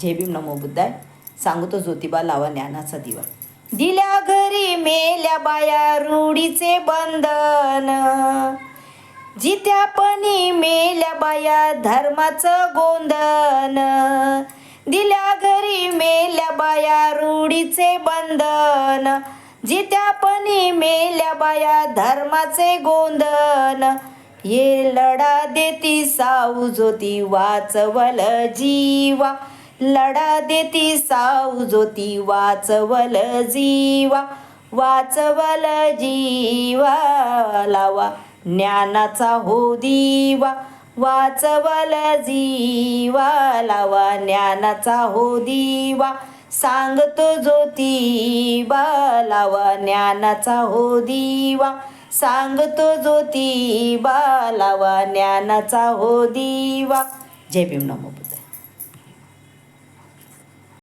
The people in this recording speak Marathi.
जय भीम नमो बुद्धाय. सांगतो ज्योतिबा लावा ज्ञानाचा दिवा. दिल्या घरी मेल्या बाया रूढीचे बंधन, जित्यापणी मेल्या बाया धर्माचं गोंधन. दिल्या घरी मेल्या बाया रूढीचे बंधन, जित्यापणी मेल्या बाया धर्माचे गोंधन. ये लढा देती साऊ ज्योती वाचवल जीवा, लढा देती साऊ ज्योती वाचवल जीवा, वाचवल जीवा. लावा ज्ञानाचा हो दिवा, वाचवल जीवा. लावा ज्ञानाचा हो दिवा, सांगतो ज्योतिबा. लावा ज्ञानाचा हो दिवा, सांगतो ज्योतिबा. लावा ज्ञानाचा हो दिवा. जय भीम नमो.